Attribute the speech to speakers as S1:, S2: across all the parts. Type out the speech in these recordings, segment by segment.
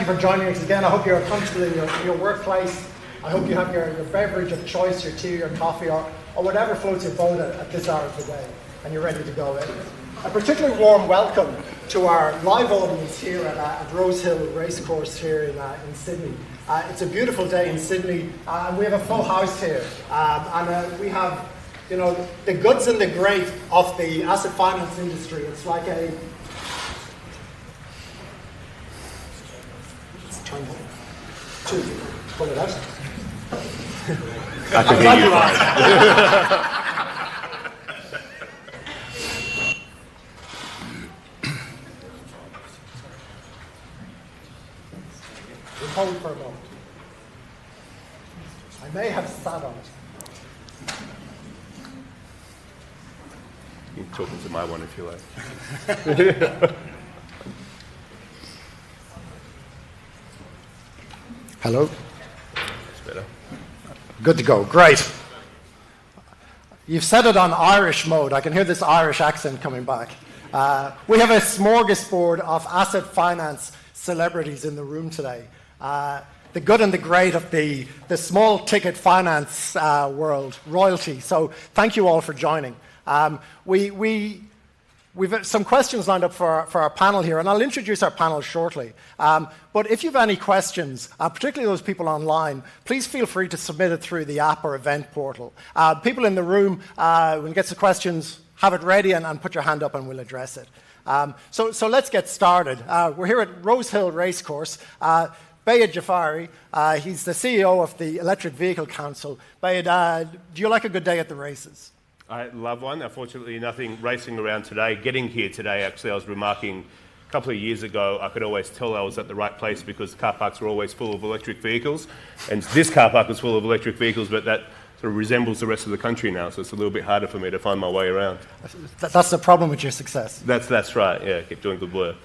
S1: you for joining us again. I hope you're comfortable in your workplace. I hope you have your beverage of choice, your tea, your coffee, or whatever floats your boat at this hour of the day, and you're ready to go in. A particularly warm welcome to our live audience here at Rosehill Racecourse here in Sydney. It's a beautiful day in Sydney, and we have a full house here. And we have, the goods and the great of the asset finance industry. It's like a... Pull it out.
S2: I can hear you.
S1: Hold for a moment. I may have sat on it.
S2: You can talk into my one if you like.
S1: Hello?
S2: It's better.
S1: Good to go. Great. You've set it on Irish mode. I can hear this Irish accent coming back. We have a smorgasbord of asset finance celebrities in the room today. The good and the great of the small ticket finance world, royalty. So thank you all for joining. We've some questions lined up for our panel here, and I'll introduce our panel shortly. But if you have any questions, particularly those people online, please feel free to submit it through the app or event portal. People in the room, when you get some questions, have it ready and put your hand up and we'll address it. So let's get started. We're here at Rosehill Racecourse. Behyad Jafari, he's the CEO of the Electric Vehicle Council. Behyad, do you like a good day at the races?
S2: I love one. Unfortunately, nothing racing around today. Getting here today, actually, I was remarking a couple of years ago, I could always tell I was at the right place because car parks were always full of electric vehicles. And this car park is full of electric vehicles, but that sort of resembles the rest of the country now, so it's a little bit harder for me to find my way around.
S1: That's the problem with your success.
S2: That's right, yeah, keep doing good work.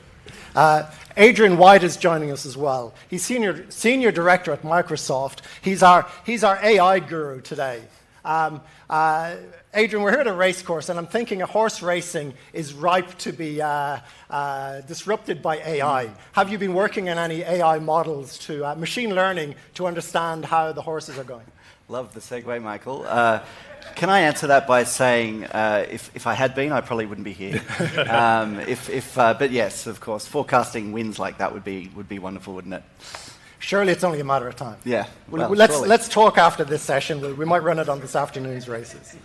S1: Adrian White is joining us as well. He's senior director at Microsoft. He's our AI guru today. Adrian, we're here at a race course, and I'm thinking a horse racing is ripe to be disrupted by AI. Have you been working on any AI models to machine learning to understand how the horses are going?
S3: Love the segue, Michael. Can I answer that by saying if I had been, I probably wouldn't be here. But yes, of course, forecasting wins like that would be wonderful, wouldn't it?
S1: Surely it's only a matter of time.
S3: Yeah. Well,
S1: let's talk after this session. We might run it on this afternoon's races.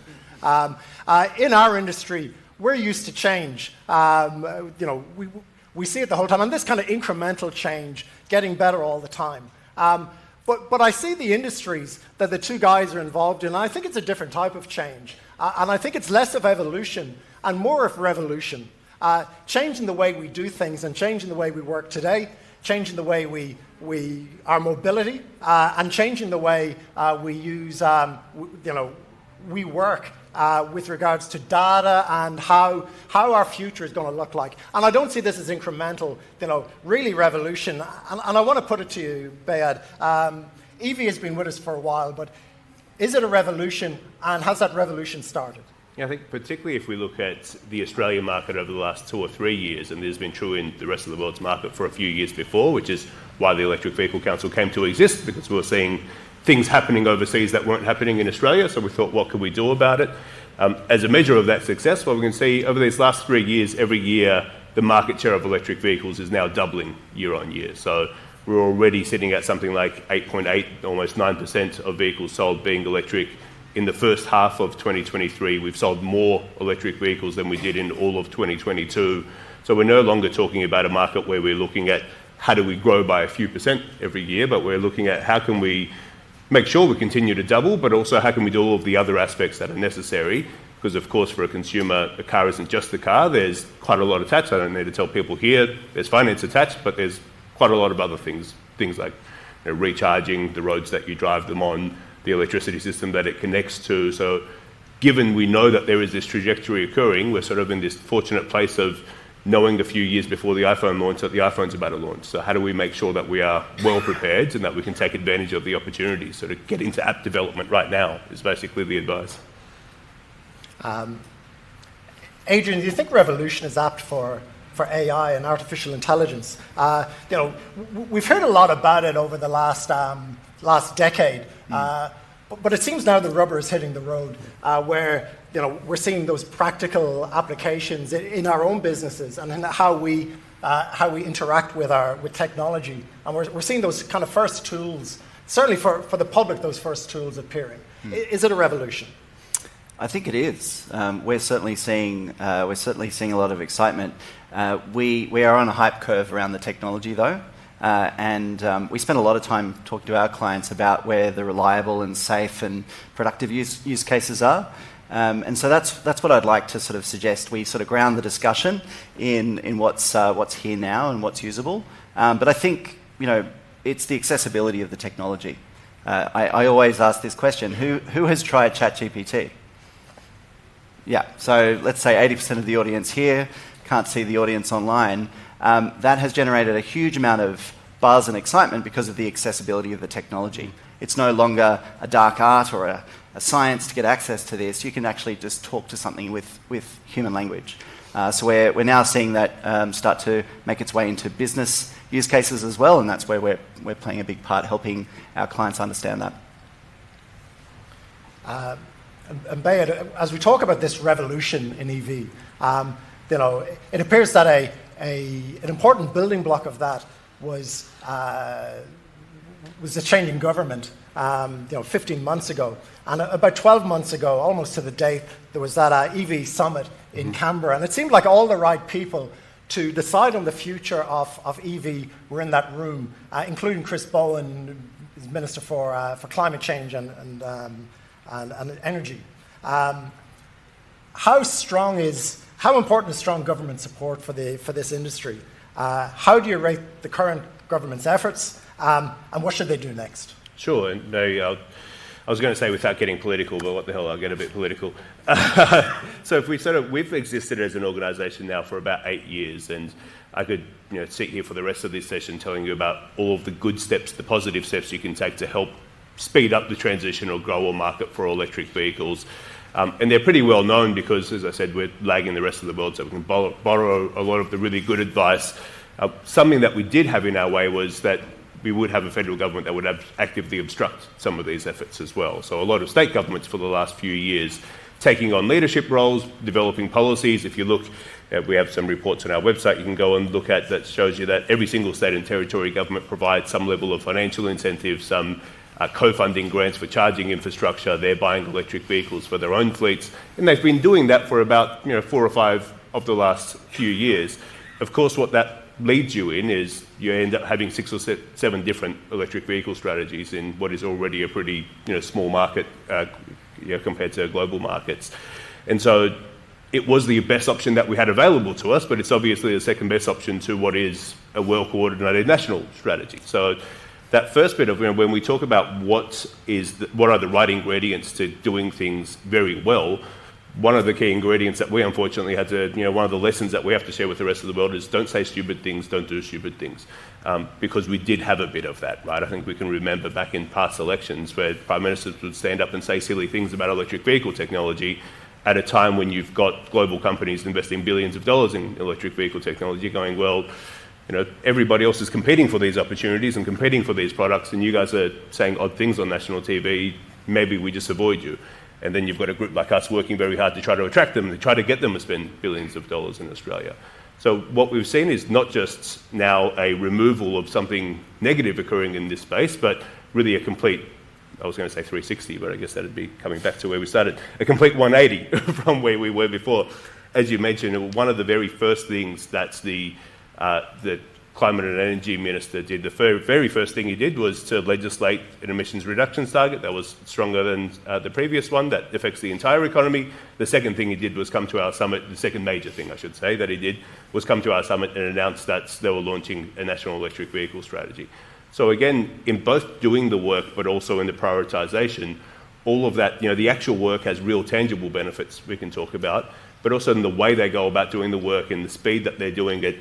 S1: In our industry, we're used to change. We see it the whole time, and this kind of incremental change, getting better all the time. But I see the industries that the two guys are involved in, and I think it's a different type of change. And I think it's less of evolution and more of revolution. Changing the way we do things and changing the way we work today, changing the way our mobility, and changing the way we use, we work with regards to data and how our future is going to look like. And I don't see this as incremental, really revolution. And I want to put it to you, Behyad. Evie has been with us for a while, but is it a revolution, and has that revolution started?
S2: Yeah, I think particularly if we look at the Australian market over the last 2 or 3 years, and this has been true in the rest of the world's market for a few years before, which is why the Electric Vehicle Council came to exist, because we were seeing things happening overseas that weren't happening in Australia, so we thought, what could we do about it? As a measure of that success, well, we can see over these last 3 years, every year, the market share of electric vehicles is now doubling year on year. So we're already sitting at something like 8.8, almost 9% of vehicles sold being electric. In the first half of 2023, we've sold more electric vehicles than we did in all of 2022. So we're no longer talking about a market where we're looking at how do we grow by a few percent every year, but we're looking at how can we make sure we continue to double, but also how can we do all of the other aspects that are necessary? Because, of course, for a consumer, a car isn't just the car. There's quite a lot attached. I don't need to tell people here there's finance attached, but there's quite a lot of other things like recharging, the roads that you drive them on, the electricity system that it connects to. So given we know that there is this trajectory occurring, we're sort of in this fortunate place of knowing a few years before the iPhone launch that the iPhone's about to launch. So how do we make sure that we are well prepared and that we can take advantage of the opportunities? So to get into app development right now is basically the advice.
S1: Adrian, do you think revolution is apt for for AI and artificial intelligence. We've heard a lot about it over the last decade, but it seems now the rubber is hitting the road, where we're seeing those practical applications in our own businesses and in how we interact with technology, and we're seeing those kind of first tools. Certainly for the public, those first tools appearing. Is it a revolution?
S3: I think it is. We're certainly seeing a lot of excitement. We are on a hype curve around the technology, though, and we spend a lot of time talking to our clients about where the reliable and safe and productive use cases are. And so that's what I'd like to sort of suggest. We sort of ground the discussion in what's here now and what's usable. But I think it's the accessibility of the technology. I always ask this question: who has tried ChatGPT? Yeah, so let's say 80% of the audience here, can't see the audience online. That has generated a huge amount of buzz and excitement because of the accessibility of the technology. It's no longer a dark art or a science to get access to this. You can actually just talk to something with human language. So we're now seeing that start to make its way into business use cases as well, and that's where we're playing a big part, helping our clients understand that.
S1: And Behyad, as we talk about this revolution in EV, it appears that an important building block of that was the change in government 15 months ago. And about 12 months ago, almost to the date, there was that EV summit in Canberra. And it seemed like all the right people to decide on the future of EV were in that room, including Chris Bowen, who's Minister for Climate Change and Energy. How important is strong government support for this industry? How do you rate the current government's efforts, and what should they do next?
S2: Sure. And I was going to say without getting political, but what the hell, I'll get a bit political. So if we've existed as an organisation now for about 8 years, and I could sit here for the rest of this session telling you about all of the good steps, the positive steps you can take to help speed up the transition or grow a market for electric vehicles. And they're pretty well known because, as I said, we're lagging the rest of the world, so we can borrow a lot of the really good advice. Something that we did have in our way was that we would have a federal government that would actively obstruct some of these efforts as well. So a lot of state governments for the last few years taking on leadership roles, developing policies. If you look, we have some reports on our website you can go and look at that shows you that every single state and territory government provides some level of financial incentive, some co-funding grants for charging infrastructure. They're buying electric vehicles for their own fleets. And they've been doing that for about 4 or 5 of the last few years. Of course, what that leads you in is you end up having 6 or 7 different electric vehicle strategies in what is already a pretty small market compared to global markets. And so it was the best option that we had available to us, but it's obviously the second best option to what is a well-coordinated national strategy. So that first bit of when we talk about what are the right ingredients to doing things very well, one of the key ingredients that we unfortunately had to, one of the lessons that we have to share with the rest of the world is don't say stupid things, don't do stupid things. Because we did have a bit of that, right? I think we can remember back in past elections where prime ministers would stand up and say silly things about electric vehicle technology at a time when you've got global companies investing billions of dollars in electric vehicle technology going, well, everybody else is competing for these opportunities and competing for these products, and you guys are saying odd things on national TV, maybe we just avoid you. And then you've got a group like us working very hard to try to attract them, to try to get them to spend billions of dollars in Australia. So what we've seen is not just now a removal of something negative occurring in this space, but really a complete, I was going to say 360, but I guess that'd be coming back to where we started, a complete 180 from where we were before. As you mentioned, one of the very first things that's the Climate and Energy Minister did, the very first thing he did was to legislate an emissions reductions target that was stronger than the previous one that affects the entire economy. The second thing he did was come to our summit, the second major thing I should say that he did was come to our summit and announce that they were launching a national electric vehicle strategy. So again, in both doing the work but also in the prioritisation, all of that, the actual work has real tangible benefits we can talk about, but also in the way they go about doing the work and the speed that they're doing it.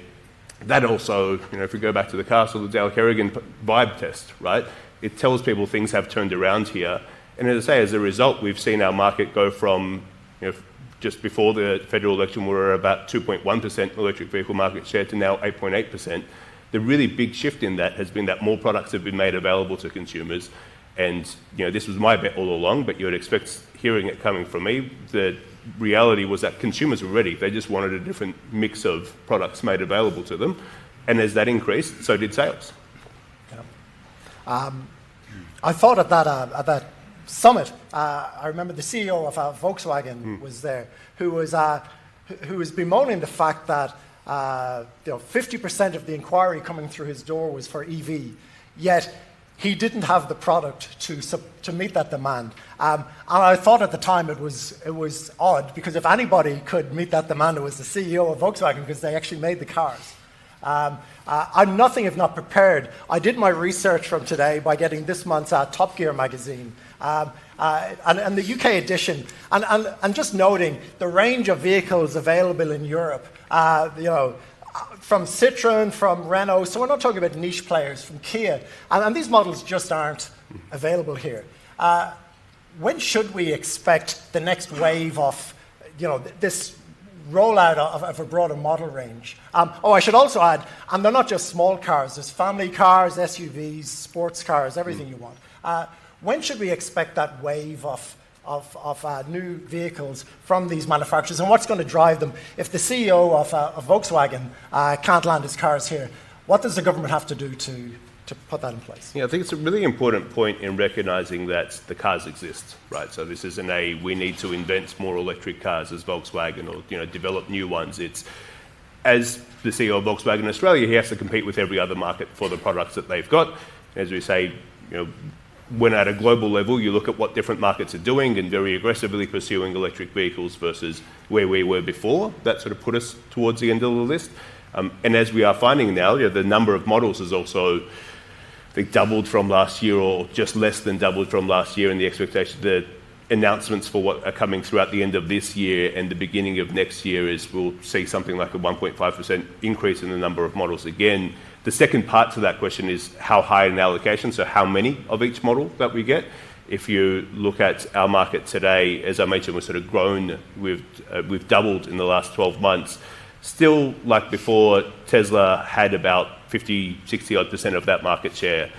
S2: That also, if we go back to the Castle, the Dale Kerrigan vibe test, right? It tells people things have turned around here. And as I say, as a result, we've seen our market go from 2 just before the federal election, we were about 2.1% electric vehicle market share to now 8.8%. The really big shift in that has been that more products have been made available to consumers. And this was my bet all along, but you would expect, hearing it coming from me, the reality was that consumers were ready. They just wanted a different mix of products made available to them. And as that increased, so did sales.
S1: Yeah. I thought at that summit, I remember the CEO of Volkswagen was there, who was bemoaning the fact that 50% of the inquiry coming through his door was for EV, yet he didn't have the product to meet that demand. And I thought at the time it was odd, because if anybody could meet that demand, it was the CEO of Volkswagen, because they actually made the cars. I'm nothing if not prepared. I did my research from today by getting this month's Top Gear magazine and the UK edition, and just noting the range of vehicles available in Europe. From Citroën, from Renault, so we're not talking about niche players, from Kia, and these models just aren't available here. When should we expect the next wave of, this rollout of a broader model range? I should also add, and they're not just small cars, there's family cars, SUVs, sports cars, everything you want. When should we expect that wave of new vehicles from these manufacturers, and what's going to drive them? If the CEO of Volkswagen can't land his cars here, what does the government have to do to put that in place?
S2: Yeah, I think it's a really important point in recognising that the cars exist, right? So this isn't we need to invent more electric cars as Volkswagen, or develop new ones. It's, as the CEO of Volkswagen Australia, he has to compete with every other market for the products that they've got. As we say, when at a global level, you look at what different markets are doing and very aggressively pursuing electric vehicles versus where we were before. That sort of put us towards the end of the list. And as we are finding now, the number of models has also, I think, doubled from last year, or just less than doubled from last year, and the expectation, the announcements for what are coming throughout the end of this year and the beginning of next year is we'll see something like a 1.5% increase in the number of models again. The second part to that question is how high an allocation, so how many of each model that we get. If you look at our market today, as I mentioned, we've sort of grown, we've doubled in the last 12 months. Still, like before, Tesla had about 50, 60% of that market share.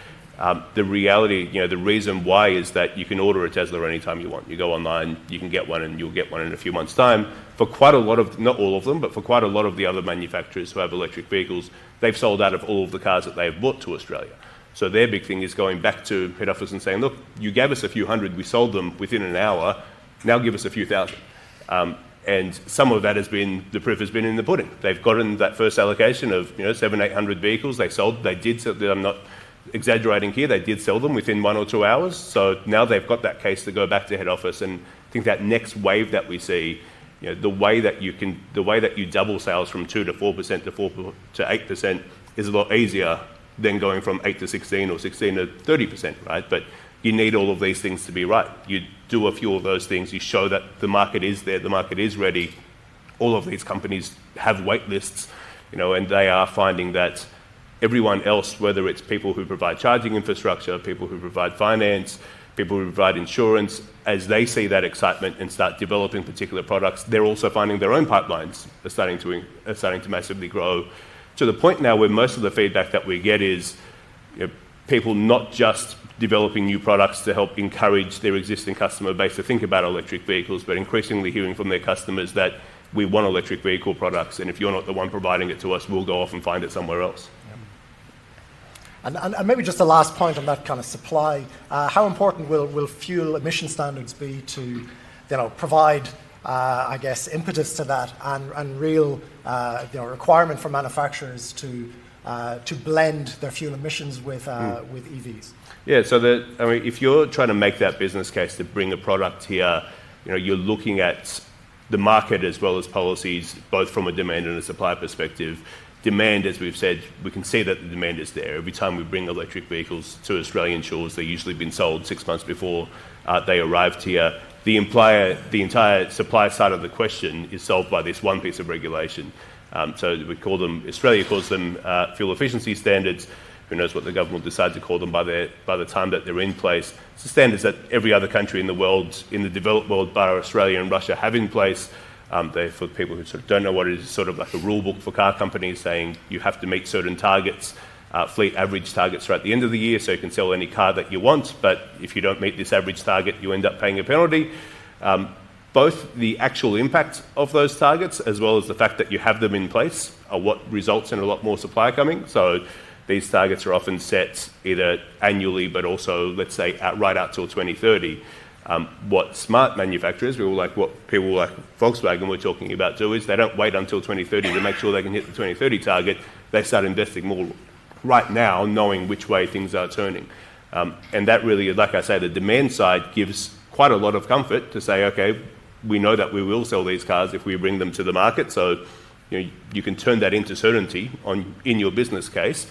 S2: The reality, the reason why is that you can order a Tesla anytime you want. You go online, you can get one, and you'll get one in a few months' time. For quite a lot of, not all of them, but for quite a lot of the other manufacturers who have electric vehicles, they've sold out of all of the cars that they've brought to Australia. So their big thing is going back to head office and saying, look, you gave us a few hundred, we sold them within an hour, now give us a few thousand. And some of that has been, the proof has been in the pudding. They've gotten that first allocation of 700-800 vehicles. They did sell, I'm not exaggerating here, they did sell them within 1 or 2 hours. So now they've got that case to go back to head office, and I think that next wave that we see, the way that you double sales from 2 to 4% to 4 to 8% is a lot easier than going from 8 to 16 or 16 to 30%, right? But you need all of these things to be right. You do a few of those things, you show that the market is there, the market is ready. All of these companies have wait lists, and they are finding that everyone else, whether it's people who provide charging infrastructure, people who provide finance, people who provide insurance, as they see that excitement and start developing particular products, they're also finding their own pipelines are starting to massively grow, to the point now where most of the feedback that we get is people not just developing new products to help encourage their existing customer base to think about electric vehicles, but increasingly hearing from their customers that we want electric vehicle products, and if you're not the one providing it to us, we'll go off and find it somewhere else.
S1: And maybe just the last point on that kind of supply, how important will fuel emission standards be to provide, impetus to that, and real requirement for manufacturers to blend their fuel emissions with EVs? Yeah, so
S2: if you're trying to make that business case to bring a product here, you're looking at the market as well as policies, both from a demand and a supply perspective. Demand, as we've said, we can see that the demand is there. Every time we bring electric vehicles to Australian shores, they've usually been sold 6 months before they arrived here. The entire supply side of the question is solved by this one piece of regulation. So we call them, Australia calls them fuel efficiency standards. Who knows what the government will decide to call them by the time that they're in place. It's the standards that every other country in the world, in the developed world, bar Australia and Russia, have in place. For people who sort of don't know what it is, sort of like a rule book for car companies saying you have to meet certain targets, fleet average targets are at the end of the year, so you can sell any car that you want, but if you don't meet this average target, you end up paying a penalty. Both the actual impact of those targets as well as the fact that you have them in place are what results in a lot more supply coming. So these targets are often set either annually, but also, let's say, right out till 2030. What smart manufacturers, what people like Volkswagen were talking about do is they don't wait until 2030 to make sure they can hit the 2030 target. They start investing more right now, knowing which way things are turning. And that really, like I say, the demand side gives quite a lot of comfort to say, okay, we know that we will sell these cars if we bring them to the market. So you can turn that into certainty in your business case.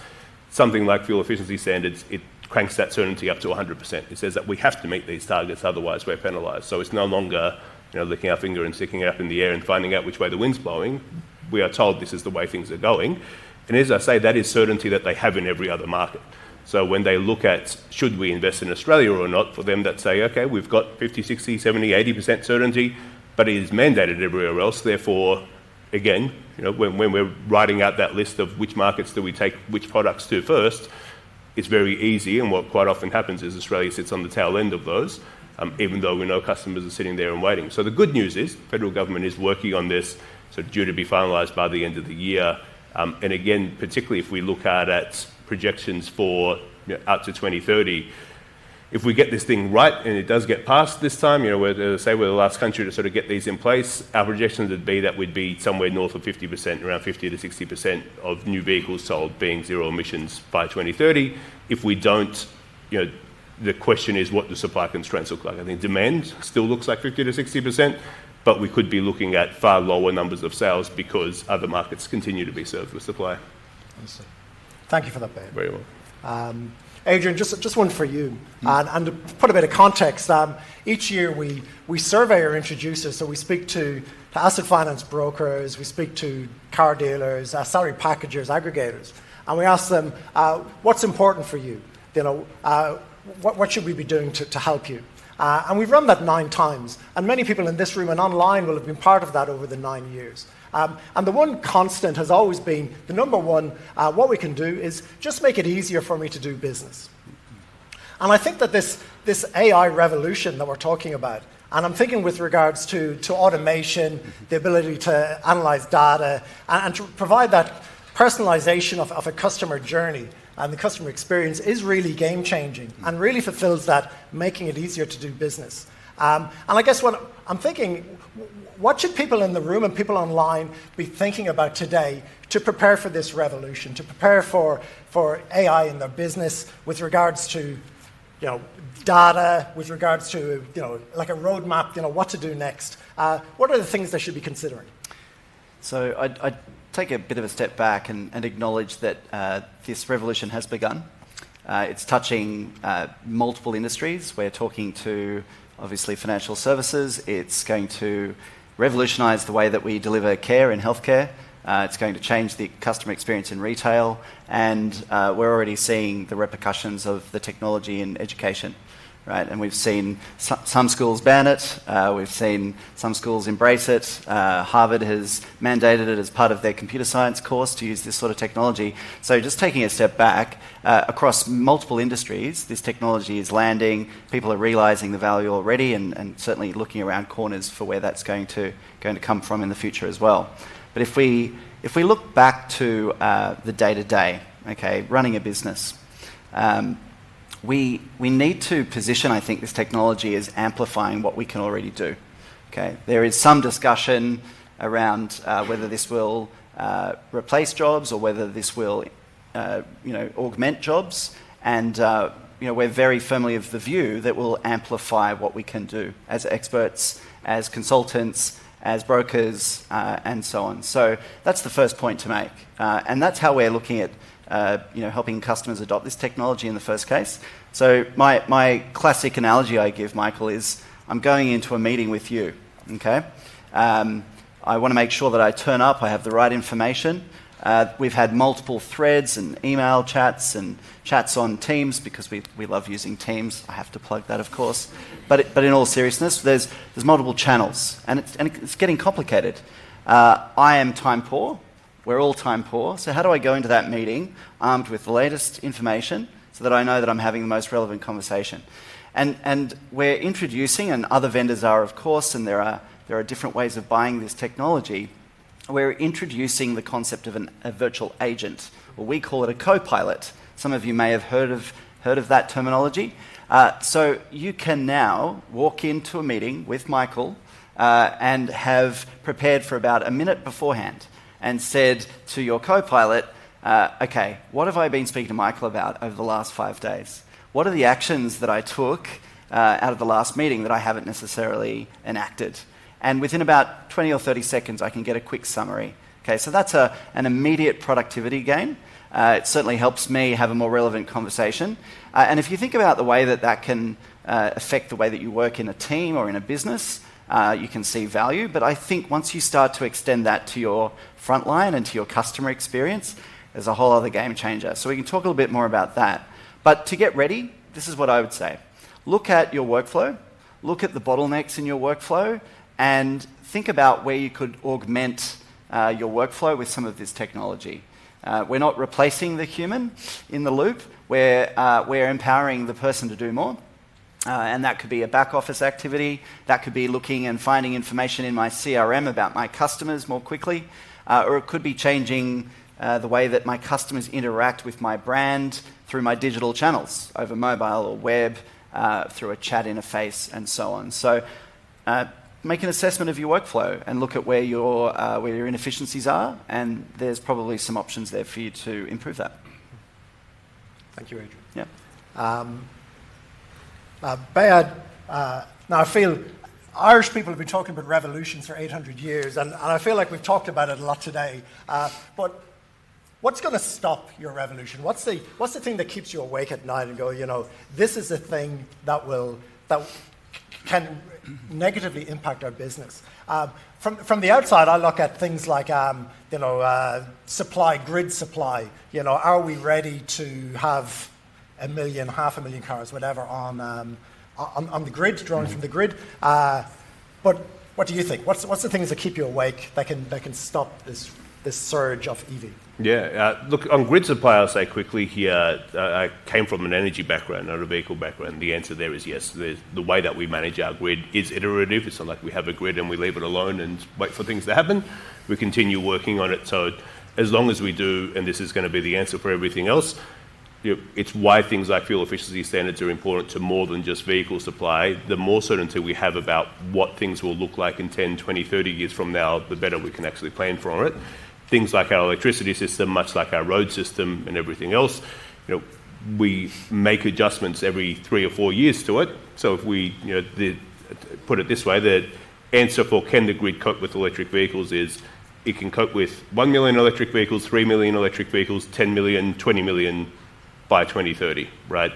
S2: Something like fuel efficiency standards, it cranks that certainty up to 100%. It says that we have to meet these targets, otherwise we're penalised. So it's no longer licking our finger and sticking it up in the air and finding out which way the wind's blowing. We are told this is the way things are going. And as I say, that is certainty that they have in every other market. So when they look at should we invest in Australia or not, for them that say, okay, we've got 50, 60, 70, 80% certainty, but it is mandated everywhere else. Therefore, again, when we're writing out that list of which markets do we take which products to first, it's very easy. And what quite often happens is Australia sits on the tail end of those, even though we know customers are sitting there and waiting. So the good news is the federal government is working on this, so due to be finalised by the end of the year. And again, particularly if we look at projections for out to 2030, if we get this thing right and it does get passed this time, we're the last country to sort of get these in place, our projections would be that we'd be somewhere north of 50%, around 50 to 60% of new vehicles sold being zero emissions by 2030. If we don't, the question is what do supply constraints look like? I think demand still looks like 50 to 60%, but we could be looking at far lower numbers of sales because other markets continue to be served with supply.
S1: Thank you for that, Ben.
S2: Very well.
S1: Adrian, just one for you. And to put a bit of context, each year we survey our introducers, so we speak to asset finance brokers, we speak to car dealers, salary packagers, aggregators, and we ask them, what's important for you? What should we be doing to help you? And we've run that 9 times, and many people in this room and online will have been part of that over the 9 years. And the one constant has always been, the number one, what we can do is just make it easier for me to do business. And I think that this AI revolution that we're talking about, and I'm thinking with regards to automation, the ability to analyze data, and to provide that personalization of a customer journey and the customer experience is really game-changing and really fulfills that, making it easier to do business. And I guess what I'm thinking, what should people in the room and people online be thinking about today to prepare for this revolution, to prepare for AI in their business with regards to data, with regards to like a roadmap, what to do next? What are the things they should be considering?
S3: So I'd take a bit of a step back and acknowledge that this revolution has begun. It's touching multiple industries. We're talking to, obviously, financial services. It's going to revolutionise the way that we deliver care in healthcare. It's going to change the customer experience in retail, and we're already seeing the repercussions of the technology in education, right? And we've seen some schools ban it. We've seen some schools embrace it. Harvard has mandated it as part of their computer science course to use this sort of technology. So just taking a step back, across multiple industries, this technology is landing. People are realising the value already, and certainly looking around corners for where that's going to come from in the future as well. But if we look back to the day-to-day, okay, running a business, we need to position, I think, this technology as amplifying what we can already do. Okay, there is some discussion around whether this will replace jobs or whether this will, augment jobs, and we're very firmly of the view that will amplify what we can do as experts, as consultants, as brokers, and so on. So that's the first point to make, and that's how we're looking at helping customers adopt this technology in the first case. So my classic analogy I give, Michael, is I'm going into a meeting with you, okay? I want to make sure that I turn up, I have the right information, We've had multiple threads and email chats and chats on Teams because we love using Teams. I have to plug that, of course. But in all seriousness, there's multiple channels, and it's getting complicated. I am time poor. We're all time poor. So how do I go into that meeting armed with the latest information so that I know that I'm having the most relevant conversation? And we're introducing, and other vendors are, of course, and there are different ways of buying this technology. We're introducing the concept of a virtual agent, or we call it a co-pilot. Some of you may have heard of that terminology. So you can now walk into a meeting with Michael and have prepared for about a minute beforehand and said to your co-pilot, okay, what have I been speaking to Michael about over the last 5 days? What are the actions that I took out of the last meeting that I haven't necessarily enacted? And within about 20 or 30 seconds, I can get a quick summary. Okay, so that's an immediate productivity gain. It certainly helps me have a more relevant conversation. And if you think about the way that can affect the way that you work in a team or in a business, you can see value. But I think once you start to extend that to your frontline and to your customer experience, there's a whole other game changer. So we can talk a little bit more about that. But to get ready, this is what I would say. Look at your workflow. Look at the bottlenecks in your workflow and think about where you could augment your workflow with some of this technology. We're not replacing the human in the loop. We're empowering the person to do more. And that could be a back office activity. That could be looking and finding information in my CRM about my customers more quickly. Or it could be changing the way that my customers interact with my brand through my digital channels, over mobile or web, through a chat interface, and so on. So make an assessment of your workflow and look at where your inefficiencies are, and there's probably some options there for you to improve that.
S1: Thank you, Adrian.
S3: Yeah.
S1: Behyad, now I feel Irish people have been talking about revolutions for 800 years, and I feel like we've talked about it a lot today. But what's going to stop your revolution? What's the thing that keeps you awake at night and go, this is the thing that can negatively impact our business? From the outside, I look at things like supply, grid supply. Are we ready to have 1 million, 500,000 cars, whatever, on the grid, drawing from the grid? But what do you think? What's the things that keep you awake that can stop this surge of EV?
S2: Yeah, look, on grid supply, I'll say quickly here, I came from an energy background, not a vehicle background. The answer there is yes. The way that we manage our grid is iterative. It's not like we have a grid and we leave it alone and wait for things to happen. We continue working on it. So as long as we do, and this is going to be the answer for everything else, it's why things like fuel efficiency standards are important to more than just vehicle supply. The more certainty we have about what things will look like in 10, 20, 30 years from now, the better we can actually plan for it. Things like our electricity system, much like our road system and everything else, we make adjustments every 3 or 4 years to it. So if we put it this way, the answer for can the grid cope with electric vehicles is it can cope with 1 million electric vehicles, 3 million electric vehicles, 10 million, 20 million by 2030, right?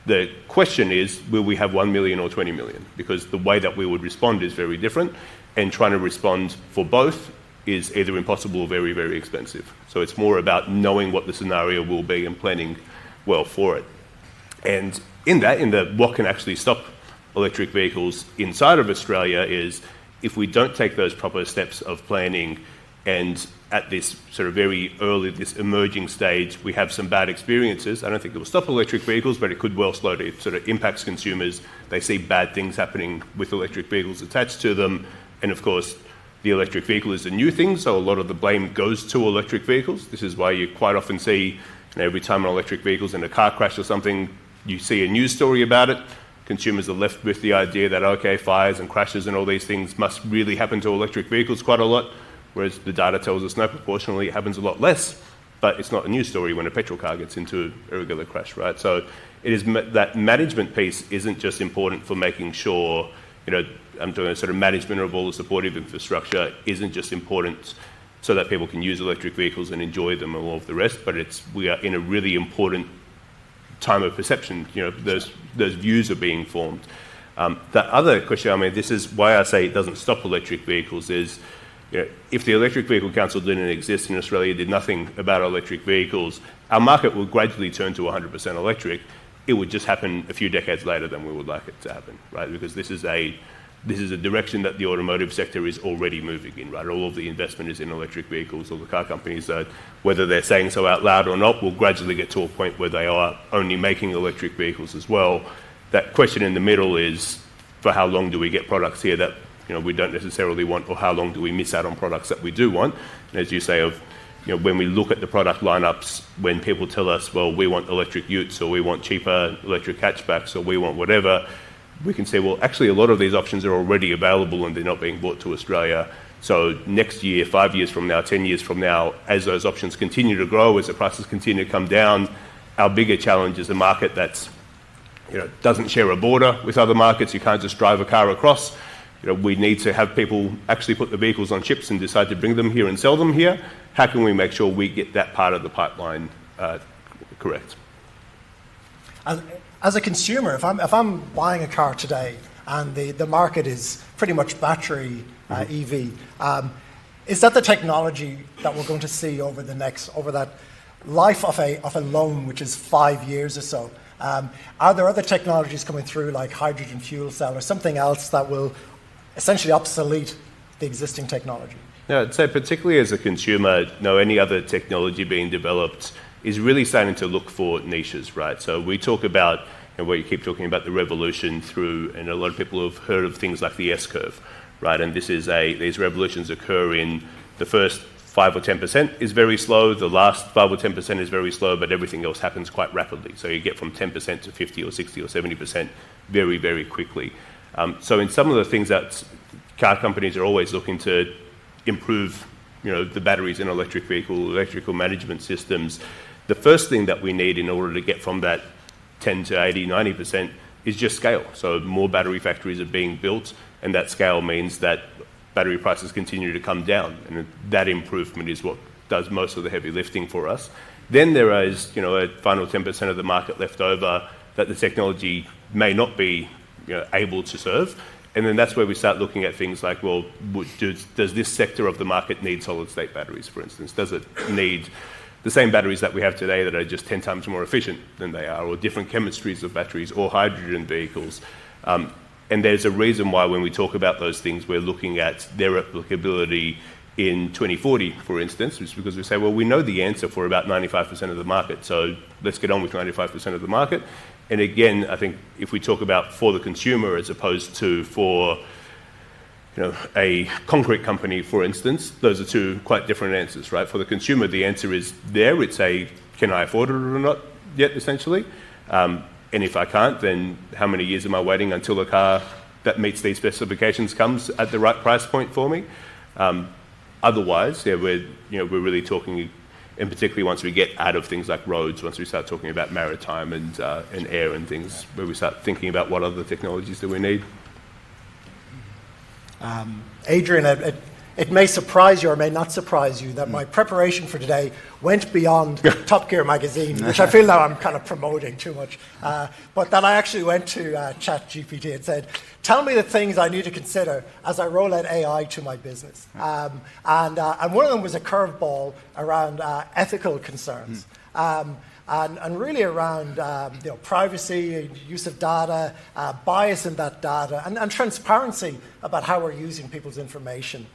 S2: The question is, will we have 1 million or 20 million? Because the way that we would respond is very different, and trying to respond for both is either impossible or very, very expensive. So it's more about knowing what the scenario will be and planning well for it. And in the what can actually stop electric vehicles inside of Australia is if we don't take those proper steps of planning, and at this sort of very early, this emerging stage, we have some bad experiences. I don't think it will stop electric vehicles, but it could well slow it. It sort of impacts consumers. They see bad things happening with electric vehicles attached to them. And of course, the electric vehicle is a new thing, so a lot of the blame goes to electric vehicles. This is why you quite often see, every time an electric vehicle's in a car crash or something, you see a news story about it. Consumers are left with the idea that, okay, fires and crashes and all these things must really happen to electric vehicles quite a lot, whereas the data tells us no, proportionally it happens a lot less, but it's not a news story when a petrol car gets into a regular crash, right? So it is that management piece isn't just important for making sure, I'm doing a sort of management of all the supportive infrastructure isn't just important so that people can use electric vehicles and enjoy them and all of the rest, but we are in a really important time of perception. Those views are being formed. The other question, this is why I say it doesn't stop electric vehicles, is if the Electric Vehicle Council didn't exist in Australia, did nothing about electric vehicles, our market would gradually turn to 100% electric. It would just happen a few decades later than we would like it to happen, right? Because this is a direction that the automotive sector is already moving in, right? All of the investment is in electric vehicles. All the car companies, whether they're saying so out loud or not, will gradually get to a point where they are only making electric vehicles as well. That question in the middle is, for how long do we get products here that we don't necessarily want, or how long do we miss out on products that we do want? And as you say, when we look at the product lineups, when people tell us, well, we want electric utes, or we want cheaper electric hatchbacks, or we want whatever, we can say, well, actually, a lot of these options are already available and they're not being brought to Australia. So next year, 5 years from now, 10 years from now, as those options continue to grow, as the prices continue to come down, our bigger challenge is a market that's doesn't share a border with other markets. You can't just drive a car across. We need to have people actually put the vehicles on ships and decide to bring them here and sell them here. How can we make sure we get that part of the pipeline correct?
S1: As a consumer, if I'm buying a car today and the market is pretty much battery EV, is that the technology that we're going to see over that life of a loan, which is 5 years or so? Are there other technologies coming through, like hydrogen fuel cell or something else, that will essentially obsolete the existing technology?
S2: Yeah, I'd say particularly as a consumer, any other technology being developed is really starting to look for niches, right? So we talk about, what you keep talking about, the revolution through, and a lot of people have heard of things like the S-curve, right? And these revolutions occur in the first 5 or 10% is very slow, the last 5 or 10% is very slow, but everything else happens quite rapidly. So you get from 10% to 50 or 60 or 70% very, very quickly. So in some of the things that car companies are always looking to improve, the batteries in electrical management systems, the first thing that we need in order to get from that 10 to 80, 90% is just scale. So more battery factories are being built, and that scale means that battery prices continue to come down, and that improvement is what does most of the heavy lifting for us. Then there is, a final 10% of the market left over that the technology may not be able to serve. And then that's where we start looking at things like, well, does this sector of the market need solid-state batteries, for instance? Does it need the same batteries that we have today that are just 10 times more efficient than they are, or different chemistries of batteries, or hydrogen vehicles? And there's a reason why when we talk about those things, we're looking at their applicability in 2040, for instance, is because we say, well, we know the answer for about 95% of the market, so let's get on with 95% of the market. And again, I think if we talk about for the consumer as opposed to for a concrete company, for instance, those are two quite different answers, right? For the consumer, the answer is there. It's can I afford it or not yet, essentially? And if I can't, then how many years am I waiting until a car that meets these specifications comes at the right price point for me? Otherwise, we're really talking, and particularly once we get out of things like roads, once we start talking about maritime and air and things, where we start thinking about what other technologies do we need.
S1: Adrian, it may surprise you or may not surprise you that my preparation for today went beyond Top Gear magazine, which I feel now I'm kind of promoting too much, but that I actually went to ChatGPT and said, tell me the things I need to consider as I roll out AI to my business. And one of them was a curveball around ethical concerns. And really around privacy, use of data, bias in that data, and transparency about how we're using people's information.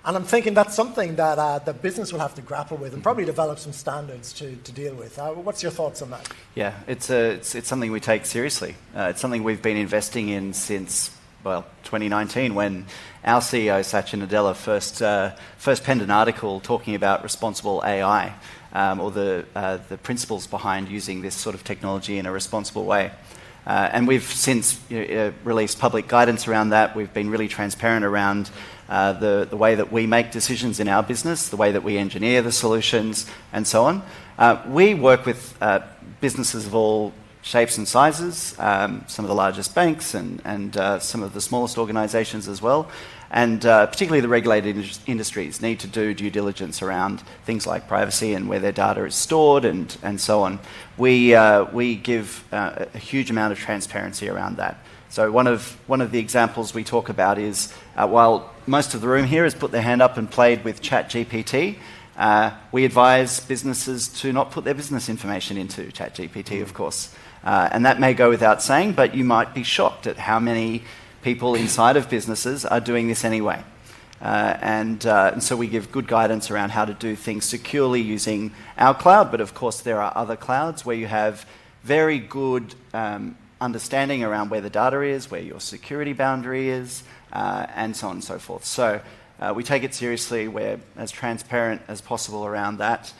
S1: And I'm thinking that's something that the business will have to grapple with and probably develop some standards to deal with. What's your thoughts on that?
S3: Yeah, it's something we take seriously. It's something we've been investing in since 2019, when our CEO Satya Nadella first penned an article talking about responsible AI. Or the principles behind using this sort of technology in a responsible way. And we've since released public guidance around that. We've been really transparent around the way that we make decisions in our business, the way that we engineer the solutions, and so on. We work with businesses of all shapes and sizes, some of the largest banks and some of the smallest organisations as well. And particularly the regulated industries need to do due diligence around things like privacy and where their data is stored and so on. We give a huge amount of transparency around that. So one of the examples we talk about is, while most of the room here has put their hand up and played with ChatGPT, we advise businesses to not put their business information into ChatGPT, of course. And that may go without saying, but you might be shocked at how many people inside of businesses are doing this anyway. And so we give good guidance around how to do things securely using our cloud, but of course there are other clouds where you have very good understanding around where the data is, where your security boundary is, and so on and so forth. So we take it seriously. We're as transparent as possible around that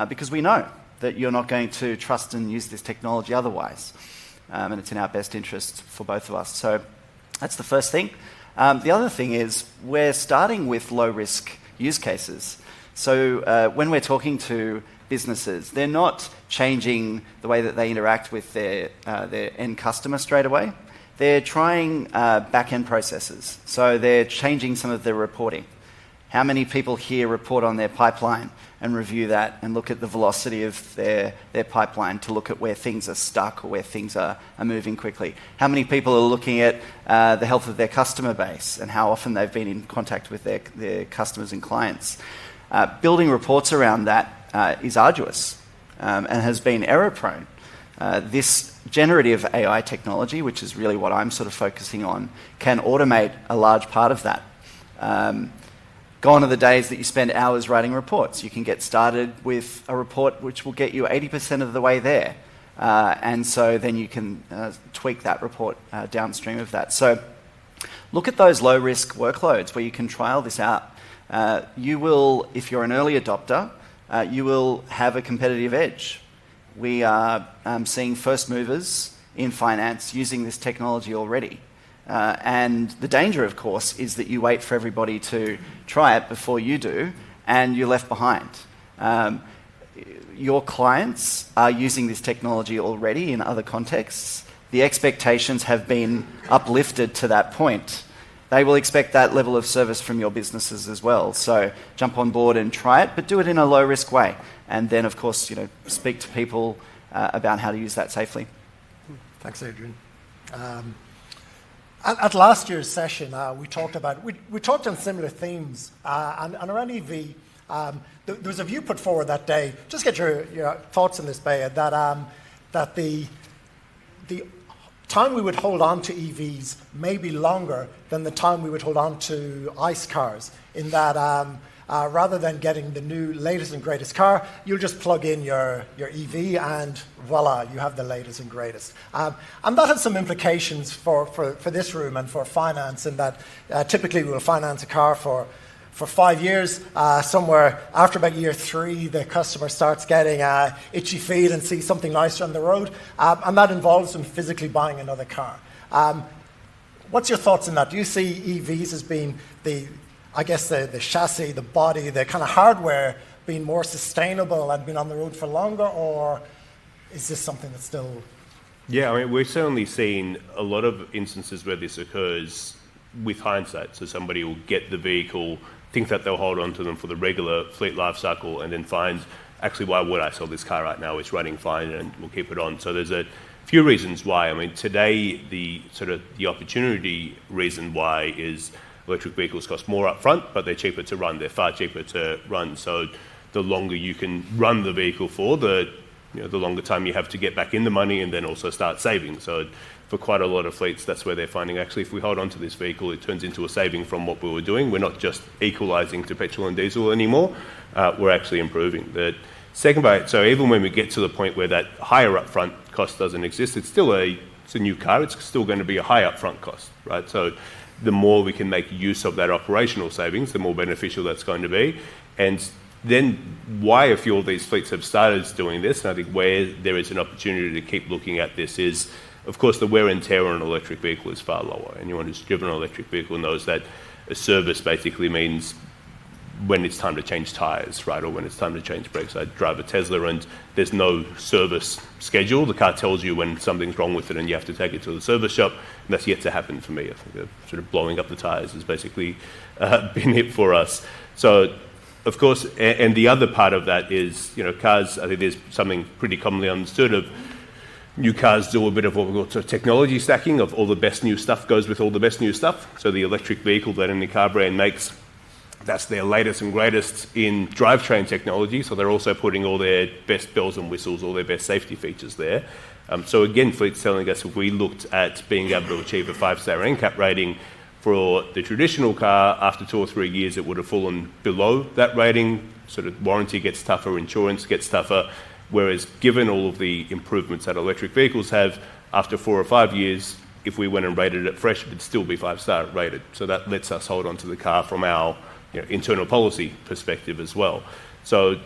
S3: because we know that you're not going to trust and use this technology otherwise. And it's in our best interest for both of us. So that's the first thing. The other thing is we're starting with low-risk use cases. So when we're talking to businesses, they're not changing the way that they interact with their end customer straight away. They're trying back-end processes. So they're changing some of their reporting. How many people here report on their pipeline and review that and look at the velocity of their pipeline to look at where things are stuck or where things are moving quickly? How many people are looking at the health of their customer base and how often they've been in contact with their customers and clients? Building reports around that is arduous and has been error-prone. This generative AI technology, which is really what I'm sort of focusing on, can automate a large part of that. Gone are the days that you spend hours writing reports. You can get started with a report which will get you 80% of the way there. And so then you can tweak that report downstream of that. So look at those low-risk workloads where you can trial this out. You will, if you're an early adopter, you will have a competitive edge. We are seeing first movers in finance using this technology already. And the danger, of course, is that you wait for everybody to try it before you do, and you're left behind. Your clients are using this technology already in other contexts. The expectations have been uplifted to that point. They will expect that level of service from your businesses as well. So jump on board and try it, but do it in a low-risk way. And then, of course, speak to people about how to use that safely.
S1: Thanks, Adrian. At last year's session, we talked on similar themes, and around EV. There was a view put forward that day. Just get your thoughts on this, Behyad, that the time we would hold on to EVs may be longer than the time we would hold on to ICE cars. In that, rather than getting the new latest and greatest car, you'll just plug in your EV and voila, you have the latest and greatest. And that has some implications for this room and for finance, in that typically we'll finance a car for 5 years. Somewhere after about year 3, the customer starts getting itchy feet and sees something nicer on the road, and that involves them physically buying another car. What's your thoughts on that? Do you see EVs as being the chassis, the body, the kind of hardware being more sustainable and being on the road for longer, or is this something that's still...
S2: Yeah, I mean, we're certainly seeing a lot of instances where this occurs with hindsight. So somebody will get the vehicle, think that they'll hold on to them for the regular fleet life cycle, and then find, actually, why would I sell this car right now? It's running fine and we'll keep it on. So there's a few reasons why. I mean, today, the opportunity reason why is electric vehicles cost more up front, but they're cheaper to run. They're far cheaper to run. So the longer you can run the vehicle for, the longer time you have to get back in the money and then also start saving. So for quite a lot of fleets, that's where they're finding, actually, if we hold on to this vehicle, it turns into a saving from what we were doing. We're not just equalising to petrol and diesel anymore. We're actually improving. The second part, so even when we get to the point where that higher upfront cost doesn't exist, it's a new car. It's still going to be a high upfront cost, right? So the more we can make use of that operational savings, the more beneficial that's going to be. And then why a few of these fleets have started doing this, and I think where there is an opportunity to keep looking at this is, of course, the wear and tear on an electric vehicle is far lower. Anyone who's driven an electric vehicle knows that a service basically means when it's time to change tyres, right, or when it's time to change brakes. I drive a Tesla and there's no service schedule. The car tells you when something's wrong with it and you have to take it to the service shop, and that's yet to happen for me. I think sort of blowing up the tyres has basically been it for us. So, of course, and the other part of that is, cars, I think there's something pretty commonly understood of New cars do a bit of what we call sort of technology stacking, of all the best new stuff goes with all the best new stuff. So the electric vehicle that any car brand makes, that's their latest and greatest in drivetrain technology. So they're also putting all their best bells and whistles, all their best safety features there. So again, Fleet's telling us if we looked at being able to achieve a 5-star NCAP rating for the traditional car, after 2 or 3 years, it would have fallen below that rating. Sort of warranty gets tougher, insurance gets tougher. Whereas given all of the improvements that electric vehicles have, after 4 or 5 years, if we went and rated it fresh, it'd still be 5-star rated. So that lets us hold on to the car from our internal policy perspective as well. So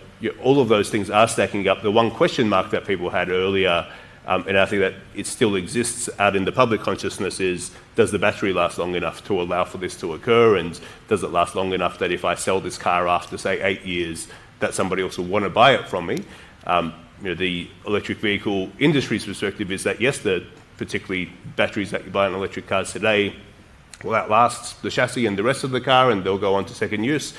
S2: all of those things are stacking up. The one question mark that people had earlier, and I think that it still exists out in the public consciousness, is does the battery last long enough to allow for this to occur, and does it last long enough that if I sell this car after, say, 8 years, that somebody else will want to buy it from me? The electric vehicle industry's perspective is that, yes, the particularly batteries that you buy in electric cars today will outlast the chassis and the rest of the car, and they'll go on to second use.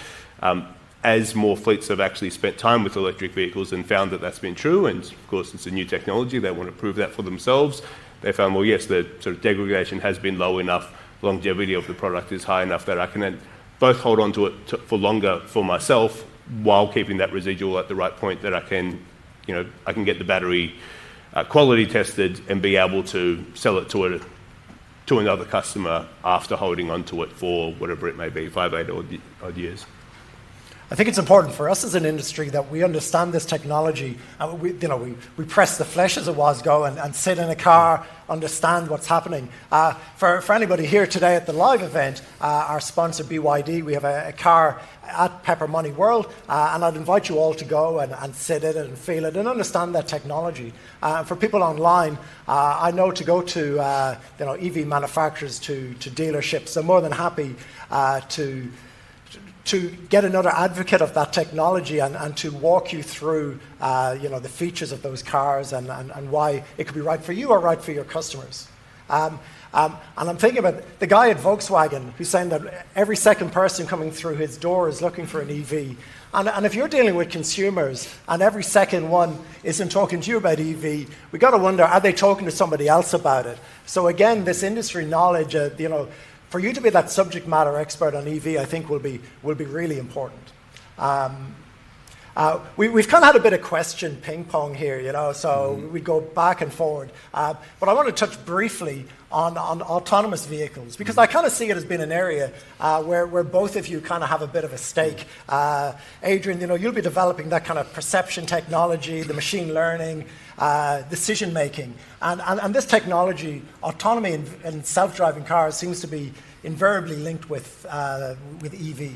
S2: As more fleets have actually spent time with electric vehicles and found that that's been true, and of course it's a new technology, they want to prove that for themselves, they found, well, yes, the sort of degradation has been low enough, longevity of the product is high enough that I can then both hold on to it for longer for myself while keeping that residual at the right point that I can get the battery quality tested and be able to sell it to another customer after holding on to it for whatever it may be, 5, 8 odd years.
S1: I think it's important for us as an industry that we understand this technology. We press the flesh, as it was, go and sit in a car, understand what's happening. For anybody here today at the live event, our sponsor BYD, we have a car at Pepper Money World, and I'd invite you all to go and sit in it and feel it and understand that technology. For people online, I know to go to EV manufacturers, to dealerships, I'm more than happy to get another advocate of that technology and to walk you through the features of those cars and why it could be right for you or right for your customers. And I'm thinking about the guy at Volkswagen who's saying that every second person coming through his door is looking for an EV. And if you're dealing with consumers and every second one isn't talking to you about EV, we got to wonder, are they talking to somebody else about it? So again, this industry knowledge, for you to be that subject matter expert on EV, I think will be really important. We've kind of had a bit of question ping pong here, so we go back and forward. But I want to touch briefly on autonomous vehicles, because I kind of see it as being an area where both of you kind of have a bit of a stake. Adrian, you'll be developing that kind of perception technology, the machine learning, decision making, and this technology, autonomy and self-driving cars, seems to be invariably linked with EV.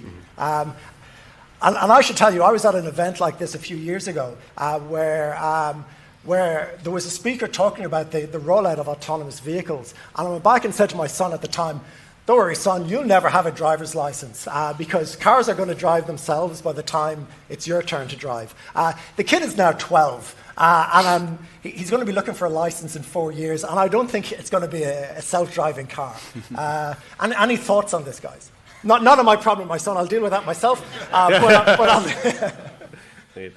S1: And I should tell you, I was at an event like this a few years ago where there was a speaker talking about the rollout of autonomous vehicles. And I went back and said to my son at the time, don't worry, son, you'll never have a driver's license because cars are going to drive themselves by the time it's your turn to drive. The kid is now 12, and he's going to be looking for a license in 4 years, and I don't think it's going to be a self-driving car. And any thoughts on this, guys? Not of my problem, my son. I'll deal with that myself.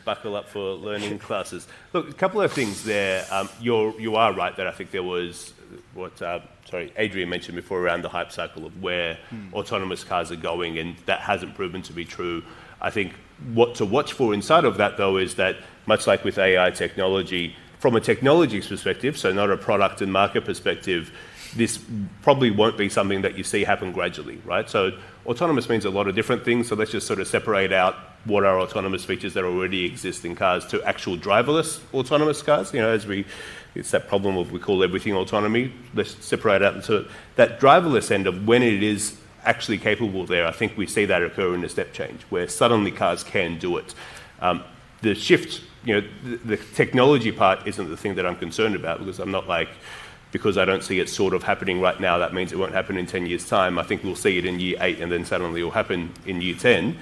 S2: Buckle up for learning classes. Look, a couple of things there. You are right that I think there was what Adrian mentioned before around the hype cycle of where autonomous cars are going, and that hasn't proven to be true. I think what to watch for inside of that, though, is that much like with AI technology, from a technology perspective, so not a product and market perspective, this probably won't be something that you see happen gradually, right? So autonomous means a lot of different things, so let's just sort of separate out what are autonomous features that already exist in cars to actual driverless autonomous cars. It's that problem of we call everything autonomy. Let's separate out into that driverless end of when it is actually capable there. I think we see that occur in a step change where suddenly cars can do it. The shift, the technology part isn't the thing that I'm concerned about, because I'm not because I don't see it sort of happening right now, that means it won't happen in 10 years' time. I think we'll see it in year 8 and then suddenly it will happen in year 10.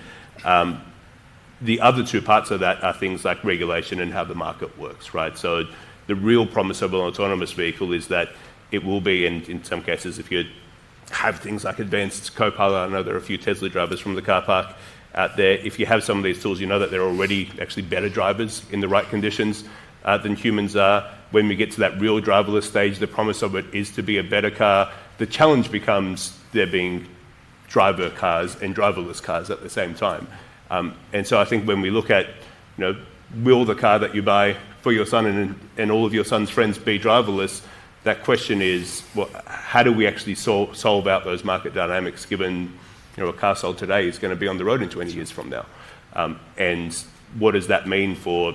S2: The other two parts of that are things like regulation and how the market works, right? So the real promise of an autonomous vehicle is that it will be, and in some cases, if you have things like advanced co-pilot, I know there are a few Tesla drivers from the car park out there. If you have some of these tools, you know that they're already actually better drivers in the right conditions than humans are. When we get to that real driverless stage, the promise of it is to be a better car. The challenge becomes there being driver cars and driverless cars at the same time. And so I think when we look at, will the car that you buy for your son and all of your son's friends be driverless, that question is, well, how do we actually solve out those market dynamics, given a car sold today is going to be on the road in 20 years from now? And what does that mean for...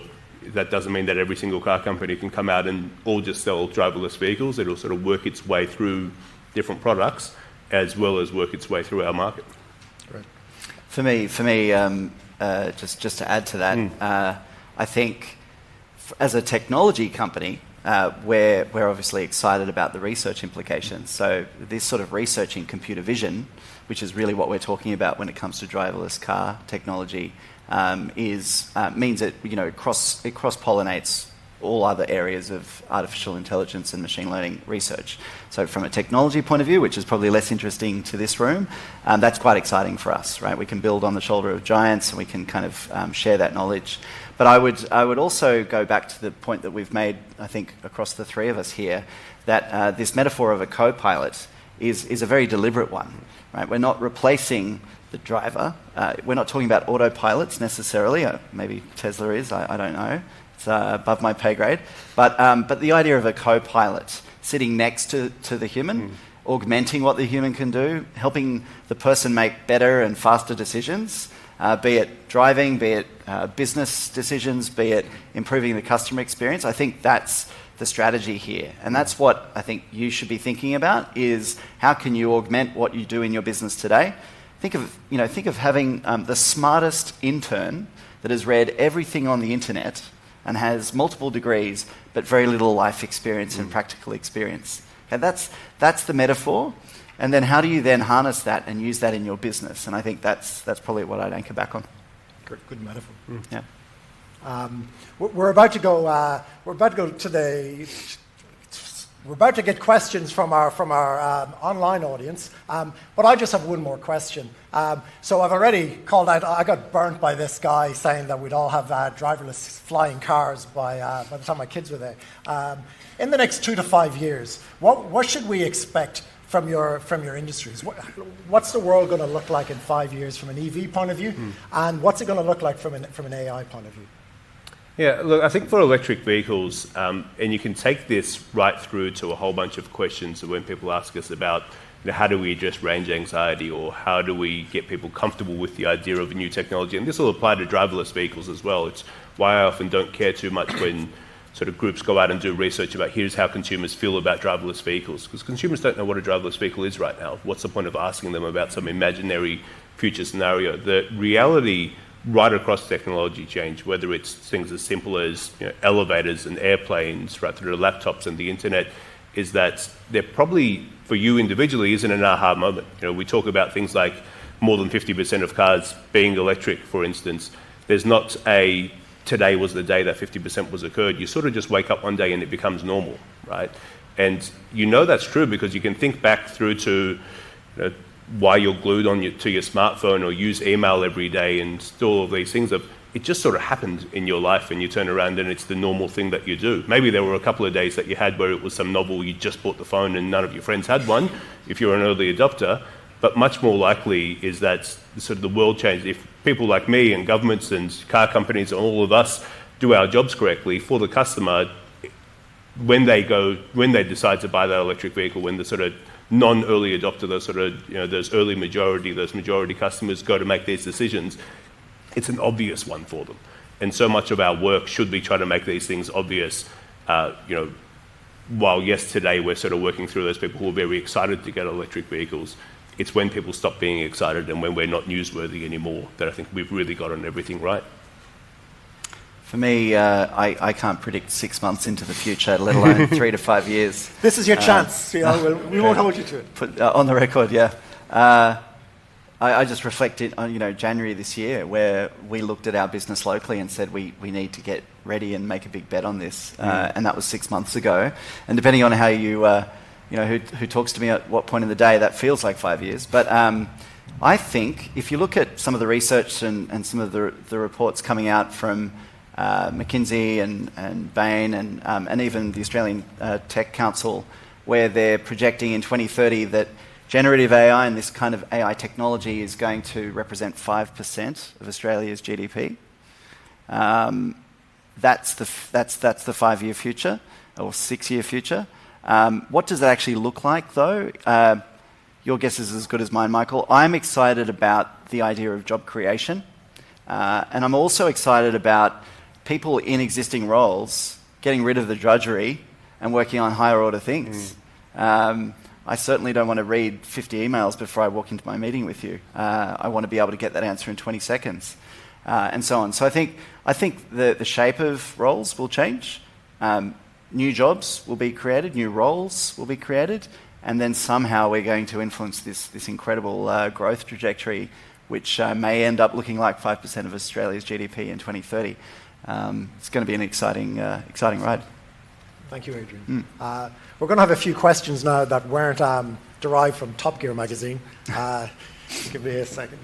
S2: That doesn't mean that every single car company can come out and all just sell driverless vehicles. It'll sort of work its way through different products as well as work its way through our market.
S1: Right.
S3: For me, just to add to that, I think as a technology company, we're obviously excited about the research implications. So this sort of research in computer vision, which is really what we're talking about when it comes to driverless car technology, means that it cross-pollinates all other areas of artificial intelligence and machine learning research. So from a technology point of view, which is probably less interesting to this room, that's quite exciting for us, right? We can build on the shoulder of giants and we can kind of share that knowledge. But I would also go back to the point that we've made, I think, across the three of us here, that this metaphor of a co-pilot is a very deliberate one, right? We're not replacing the driver. We're not talking about autopilots necessarily. Maybe Tesla is, I don't know. It's above my pay grade. But the idea of a co-pilot sitting next to the human, augmenting what the human can do, helping the person make better and faster decisions, be it driving, be it business decisions, be it improving the customer experience. I think that's the strategy here. And that's what I think you should be thinking about, is how can you augment what you do in your business today? Think of having the smartest intern that has read everything on the internet and has multiple degrees, but very little life experience and practical experience. And that's the metaphor. And then how do you then harness that and use that in your business? And I think that's probably what I'd anchor back on.
S1: Good metaphor.
S3: Yeah.
S1: We're about to go. We're about to get questions from our online audience, but I just have one more question. So I've already called out. I got burnt by this guy saying that we'd all have driverless flying cars by the time my kids were there. In the next 2 to 5 years, what should we expect from your industries? What's the world going to look like in 5 years from an EV point of view, and what's it going to look like from an AI point of view?
S2: Yeah, look, I think for electric vehicles, and you can take this right through to a whole bunch of questions when people ask us about how do we address range anxiety, or how do we get people comfortable with the idea of a new technology. And this will apply to driverless vehicles as well. It's why I often don't care too much when sort of groups go out and do research about here's how consumers feel about driverless vehicles, because consumers don't know what a driverless vehicle is right now. What's the point of asking them about some imaginary future scenario? The reality right across technology change, whether it's things as simple as elevators and airplanes, right through to laptops and the internet, is that there probably, for you individually, isn't an aha moment. We talk about things like more than 50% of cars being electric, for instance. There's not a today was the day that 50% was occurred. You sort of just wake up one day and it becomes normal, right? And that's true because you can think back through to why you're glued to your smartphone or use email every day and do all of these things. It just sort of happened in your life, and you turn around and it's the normal thing that you do. Maybe there were a couple of days that you had where it was some novel, you just bought the phone and none of your friends had one, if you're an early adopter. But much more likely is that sort of the world changed. If people like me and governments and car companies and all of us do our jobs correctly for the customer, when they decide to buy that electric vehicle, when the sort of non-early adopter, those sort of those majority customers go to make these decisions, it's an obvious one for them. And so much of our work should be trying to make these things obvious. While yes, today we're sort of working through those people who are very excited to get electric vehicles, it's when people stop being excited and when we're not newsworthy anymore that I think we've really gotten everything right.
S3: For me, I can't predict 6 months into the future, let alone 3 to 5 years.
S1: This is your chance. We won't hold you to it.
S3: Put on the record, yeah. I just reflected on January this year, where we looked at our business locally and said we need to get ready and make a big bet on this, and that was 6 months ago. And depending on how who talks to me at what point in the day, that feels like 5 years. But I think if you look at some of the research and some of the reports coming out from McKinsey and Bain and even the Australian Tech Council, where they're projecting in 2030 that generative AI and this kind of AI technology is going to represent 5% of Australia's GDP. That's the 5-year future or 6-year future. What does that actually look like, though? Your guess is as good as mine, Michael. I'm excited about the idea of job creation, and I'm also excited about people in existing roles getting rid of the drudgery and working on higher order things. I certainly don't want to read 50 emails before I walk into my meeting with you. I want to be able to get that answer in 20 seconds, and so on. So I think the shape of roles will change. New jobs will be created, new roles will be created, and then somehow we're going to influence this incredible growth trajectory, which may end up looking like 5% of Australia's GDP in 2030. It's going to be an exciting ride.
S1: Thank you, Adrian. We're going to have a few questions now that weren't derived from Top Gear magazine. Just give me a second.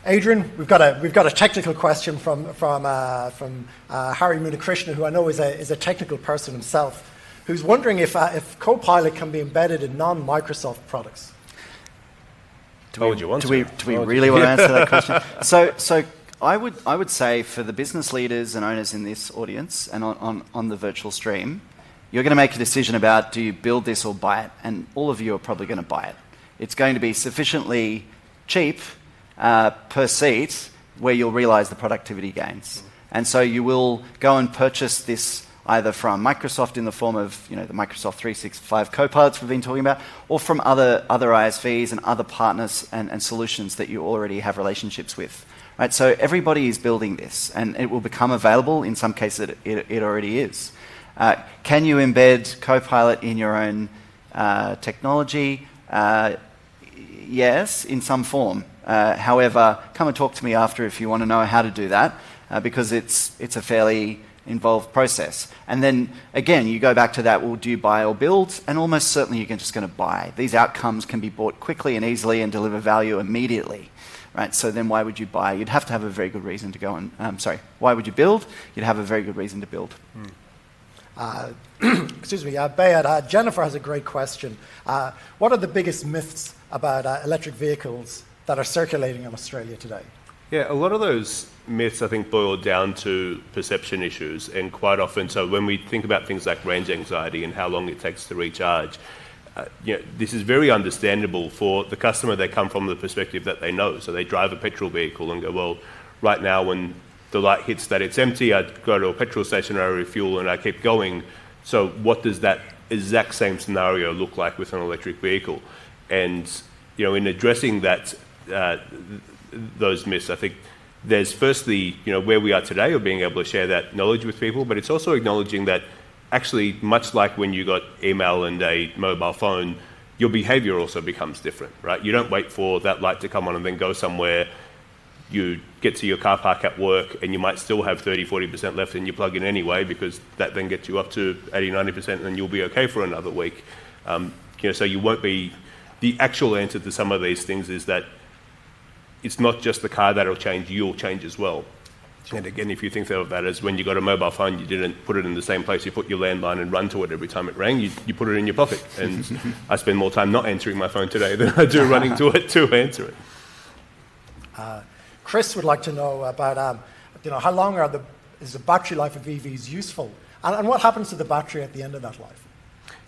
S1: Adrian, we've got a technical question from Hari Munikrishna, who I know is a technical person himself, who's wondering if Copilot can be embedded in non-Microsoft products.
S2: Do we
S3: really want to answer that question? So I would say for the business leaders and owners in this audience and on the virtual stream, you're going to make a decision about, do you build this or buy it? And all of you are probably going to buy it. It's going to be sufficiently cheap per seat where you'll realize the productivity gains. And so you will go and purchase this either from Microsoft in the form of the Microsoft 365 Copilots we've been talking about, or from other ISVs and other partners and solutions that you already have relationships with. Right? So everybody is building this, and it will become available. In some cases, it already is. Can you embed Copilot in your own technology? Yes, in some form. However, come and talk to me after if you want to know how to do that, because it's a fairly involved process. And then, again, you go back to that, well, do you buy or build? And almost certainly you're just going to buy. These outcomes can be bought quickly and easily and deliver value immediately. Right? So then why would you buy? You'd have to have a very good reason to go and... why would you build? You'd have a very good reason to build.
S1: Excuse me, Behyad, Jennifer has a great question. What are the biggest myths about electric vehicles that are circulating in Australia today?
S2: Yeah, a lot of those myths, I think, boil down to perception issues. And quite often, so when we think about things like range anxiety and how long it takes to recharge, this is very understandable for the customer. They come from the perspective that they know. So they drive a petrol vehicle and go, well, right now when the light hits that it's empty, I go to a petrol station, I refuel, and I keep going. So what does that exact same scenario look like with an electric vehicle? And in addressing that, those myths, I think there's firstly, where we are today, of being able to share that knowledge with people, but it's also acknowledging that actually, much like when you got email and a mobile phone, your behavior also becomes different, right? You don't wait for that light to come on and then go somewhere. You get to your car park at work and you might still have 30-40% left and you plug in anyway, because that then gets you up to 80-90% and you'll be okay for another week. So you won't be... The actual answer to some of these things is that it's not just the car that'll change, you'll change as well. And again, if you think of that as when you got a mobile phone, you didn't put it in the same place, you put your landline and run to it every time it rang, you put it in your pocket. And I spend more time not answering my phone today than I do running to it to answer it.
S1: Chris would like to know about how long is the battery life of EVs useful? And what happens to the battery at the end of that life?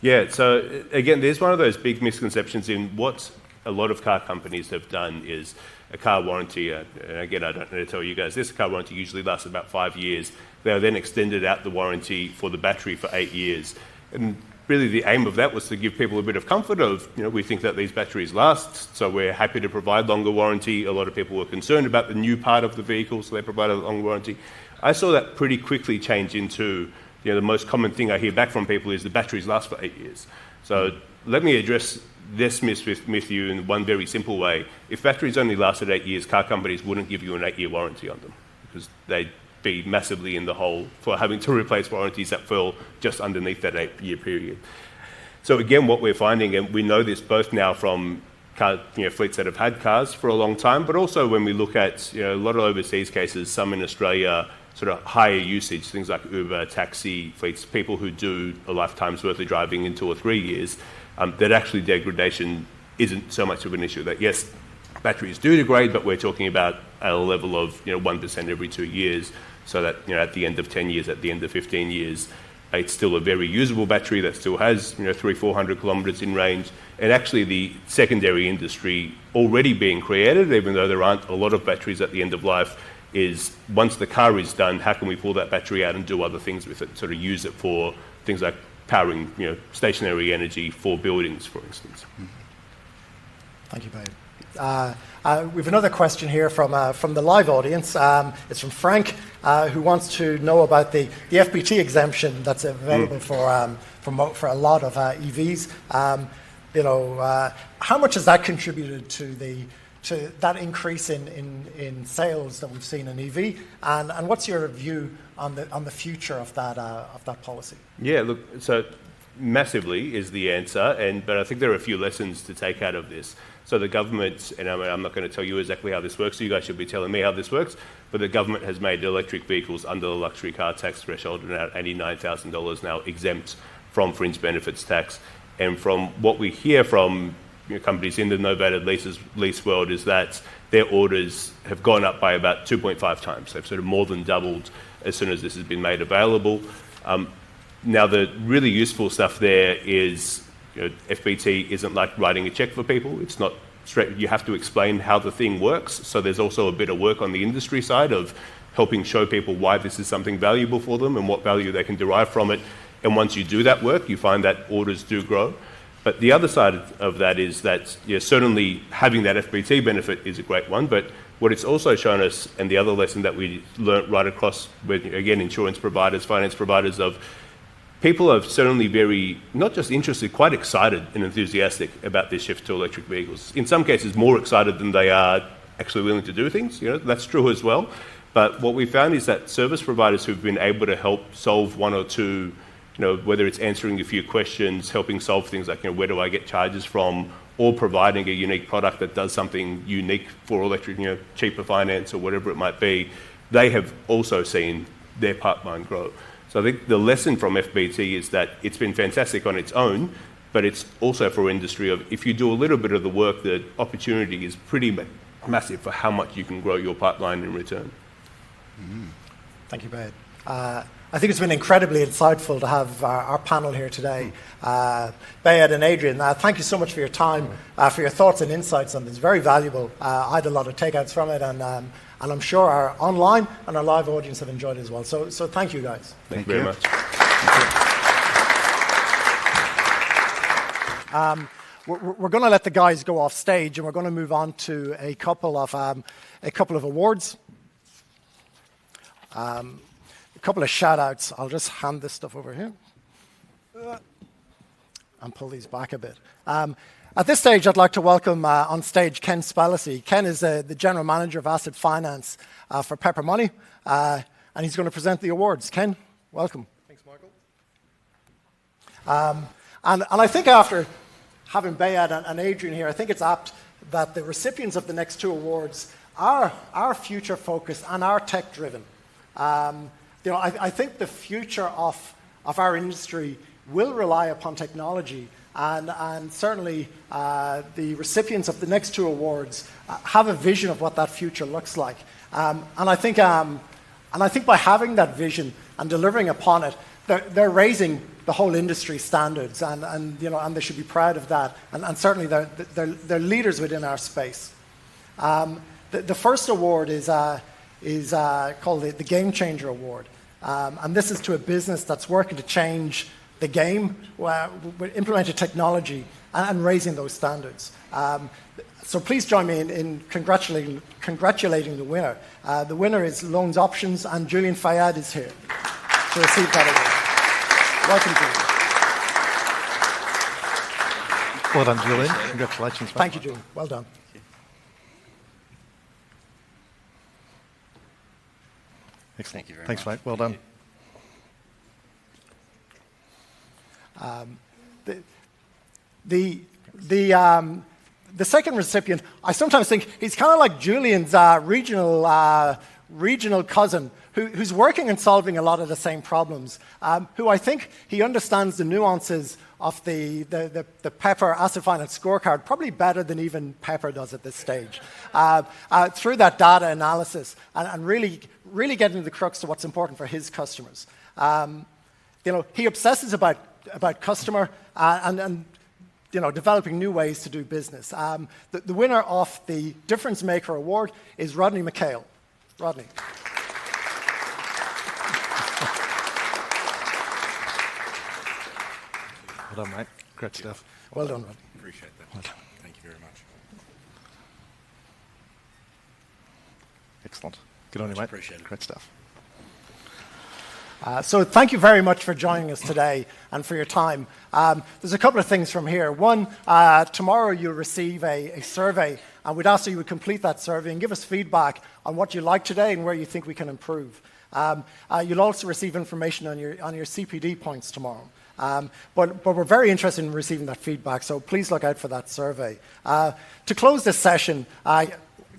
S2: Yeah, so again, there's one of those big misconceptions in what a lot of car companies have done is a car warranty, and again, I don't need to tell you guys this, a car warranty usually lasts about 5 years. They then extended out the warranty for the battery for 8 years. And really the aim of that was to give people a bit of comfort of, we think that these batteries last, so we're happy to provide longer warranty. A lot of people were concerned about the new part of the vehicle, so they provided a long warranty. I saw that pretty quickly change into, the most common thing I hear back from people is the batteries last for 8 years. So let me address this myth with you in one very simple way. If batteries only lasted 8 years, car companies wouldn't give you an 8-year warranty on them, because they'd be massively in the hole for having to replace warranties that fell just underneath that 8-year period. So again, what we're finding, and we know this both now from fleets that have had cars for a long time, but also when we look at a lot of overseas cases, some in Australia, sort of higher usage, things like Uber, taxi fleets, people who do a lifetime's worth of driving in 2 or 3 years, that actually degradation isn't so much of an issue. That yes, batteries do degrade, but we're talking about at a level of 1% every 2 years, so that at the end of 10 years, at the end of 15 years, it's still a very usable battery that still has 300-400 kilometres in range. And actually the secondary industry already being created, even though there aren't a lot of batteries at the end of life, is once the car is done, how can we pull that battery out and do other things with it, sort of use it for things like powering stationary energy for buildings, for instance.
S1: Thank you, Behyad. We have another question here from the live audience. It's from Frank, who wants to know about the FBT exemption that's available for a lot of EVs. How much has that contributed to that increase in sales that we've seen in EV, and what's your view on the future of that policy?
S2: Yeah, look, so massively is the answer, but I think there are a few lessons to take out of this. So the government, and I'm not going to tell you exactly how this works, so you guys should be telling me how this works, but the government has made electric vehicles under the luxury car tax threshold around $89,000 now exempt from fringe benefits tax. And from what we hear from companies in the novated lease world is that their orders have gone up by about 2.5 times. They've sort of more than doubled as soon as this has been made available. Now, the really useful stuff there is FBT isn't like writing a check for people. It's not straight. You have to explain how the thing works. So there's also a bit of work on the industry side of helping show people why this is something valuable for them and what value they can derive from it. And once you do that work, you find that orders do grow. But the other side of that is that certainly having that FBT benefit is a great one, but what it's also shown us, and the other lesson that we learnt right across with, again, insurance providers, finance providers, of people are certainly very, not just interested, quite excited and enthusiastic about this shift to electric vehicles. In some cases, more excited than they are actually willing to do things. That's true as well. But what we found is that service providers who've been able to help solve one or two, whether it's answering a few questions, helping solve things like, where do I get charges from, or providing a unique product that does something unique for electric, cheaper finance or whatever it might be, they have also seen their pipeline grow. So I think the lesson from FBT is that it's been fantastic on its own, but it's also for industry of if you do a little bit of the work, the opportunity is pretty massive for how much you can grow your pipeline in return.
S1: Mm-hmm. Thank you, Behyad. I think it's been incredibly insightful to have our panel here today. Behyad and Adrian, thank you so much for your time, for your thoughts and insights on this. Very valuable. I had a lot of takeouts from it, and I'm sure our online and our live audience have enjoyed it as well. So thank you, guys.
S2: Thank you very much.
S1: We're going to let the guys go off stage, and we're going to move on to a couple of awards. A couple of shout-outs. I'll just hand this stuff over here and pull these back a bit. At this stage, I'd like to welcome on stage Ken Spalacy. Ken is the General Manager of Asset Finance for Pepper Money, and he's going to present the awards. Ken, welcome.
S4: Thanks, Michael.
S1: And I think after having Behyad and Adrian here, I think it's apt that the recipients of the next two awards are future-focused and are tech-driven. I think the future of our industry will rely upon technology, and certainly the recipients of the next two awards have a vision of what that future looks like. And I think by having that vision and delivering upon it, they're raising the whole industry standards, and they should be proud of that. And certainly they're leaders within our space. The first award is called the Game Changer Award. And this is to a business that's working to change the game with implemented technology and raising those standards. So please join me in congratulating the winner. The winner is Loans Options, and Julian Behyad is here to receive that award. Welcome, Julian.
S4: Well done, Julian. Congratulations. Mate.
S1: Thank you, Julian. Well done.
S4: Excellent. Thank you very much. Thanks, mate. Well done.
S1: the second recipient, I sometimes think he's kind of like Julian's regional cousin who's working and solving a lot of the same problems, who I think he understands the nuances of the Pepper Asset Finance scorecard probably better than even Pepper does at this stage, through that data analysis and really getting to the crux of what's important for his customers. He obsesses about customer and developing new ways to do business. The winner of the Difference Maker Award is Rodney McHale. Rodney.
S4: Well done, mate. Great stuff.
S1: Well done, Rodney.
S5: Appreciate that.
S4: Well done.
S5: Thank you very much.
S4: Excellent. Good on you, mate.
S5: Appreciate it.
S4: Great stuff.
S1: So thank you very much for joining us today and for your time. There's a couple of things from here. One, tomorrow you'll receive a survey, and we'd ask that you would complete that survey and give us feedback on what you like today and where you think we can improve. You'll also receive information on your CPD points tomorrow. But we're very interested in receiving that feedback, so please look out for that survey. To close this session,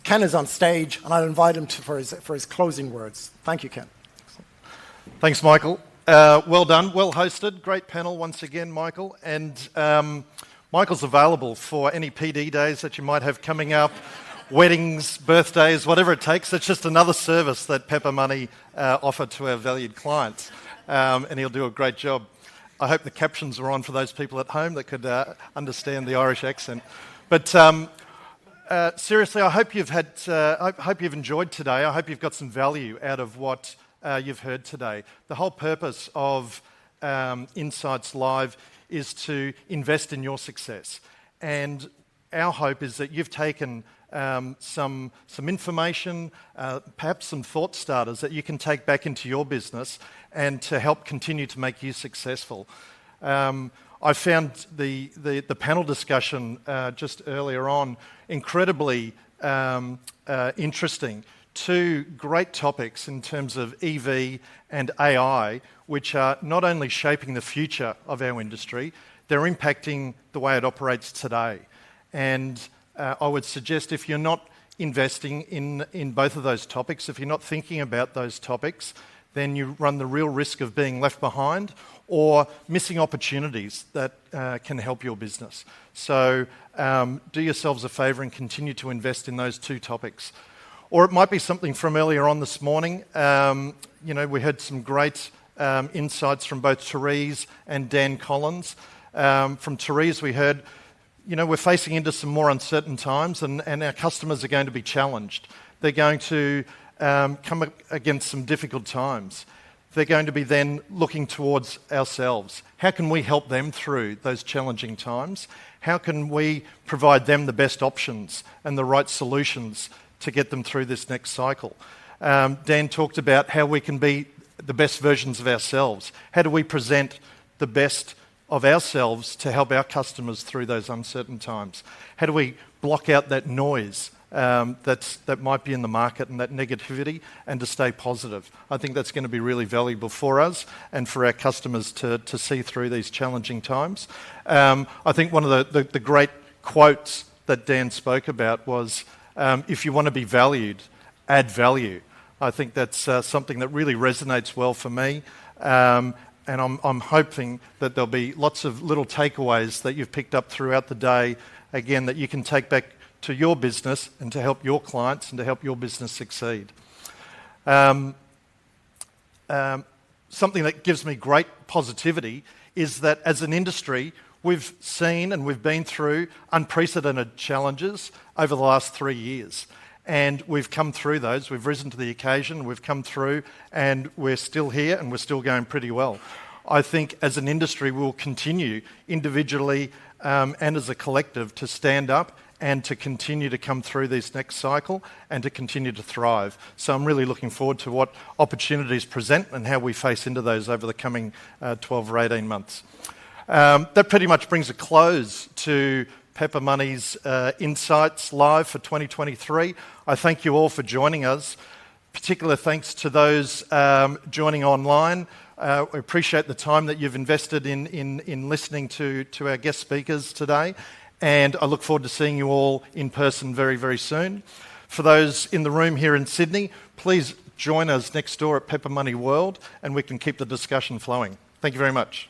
S1: Ken is on stage, and I'll invite him for his closing words. Thank you, Ken.
S4: Thanks, Michael. Well done, well hosted. Great panel once again, Michael. And Michael's available for any PD days that you might have coming up, weddings, birthdays, whatever it takes. It's just another service that Pepper Money offer to our valued clients. And he'll do a great job. I hope the captions are on for those people at home that could understand the Irish accent. But seriously, I hope you've enjoyed today. I hope you've got some value out of what you've heard today. The whole purpose of Insights Live is to invest in your success. And our hope is that you've taken some information, perhaps some thought starters that you can take back into your business and to help continue to make you successful. I found the panel discussion just earlier on incredibly interesting. Two great topics in terms of EV and AI, which are not only shaping the future of our industry, they're impacting the way it operates today. And I would suggest if you're not investing in both of those topics, if you're not thinking about those topics, then you run the real risk of being left behind or missing opportunities that can help your business. So do yourselves a favour and continue to invest in those two topics. Or it might be something from earlier on this morning. We heard some great insights from both Therese and Dan Collins. From Therese, we heard, we're facing into some more uncertain times and our customers are going to be challenged. They're going to come against some difficult times. They're going to be then looking towards ourselves. How can we help them through those challenging times? How can we provide them the best options and the right solutions to get them through this next cycle? Dan talked about how we can be the best versions of ourselves. How do we present the best of ourselves to help our customers through those uncertain times? How do we block out that noise that might be in the market and that negativity and to stay positive? I think that's going to be really valuable for us and for our customers to see through these challenging times. I think one of the great quotes that Dan spoke about was, if you want to be valued, add value. I think that's something that really resonates well for me. And I'm hoping that there'll be lots of little takeaways that you've picked up throughout the day, again, that you can take back to your business and to help your clients and to help your business succeed. Something that gives me great positivity is that as an industry, we've seen and we've been through unprecedented challenges over the last 3 years. And we've come through those, we've risen to the occasion, we've come through and we're still here and we're still going pretty well. I think as an industry we'll continue individually and as a collective to stand up and to continue to come through this next cycle and to continue to thrive. So I'm really looking forward to what opportunities present and how we face into those over the coming 12 or 18 months. That pretty much brings a close to Pepper Money's Insights Live for 2023. I thank you all for joining us. Particular thanks to those joining online. We appreciate the time that you've invested in listening to our guest speakers today. and I look forward to seeing you all in person very, very soon. For those in the room here in Sydney, please join us next door at Pepper Money World, and we can keep the discussion flowing. Thank you very much.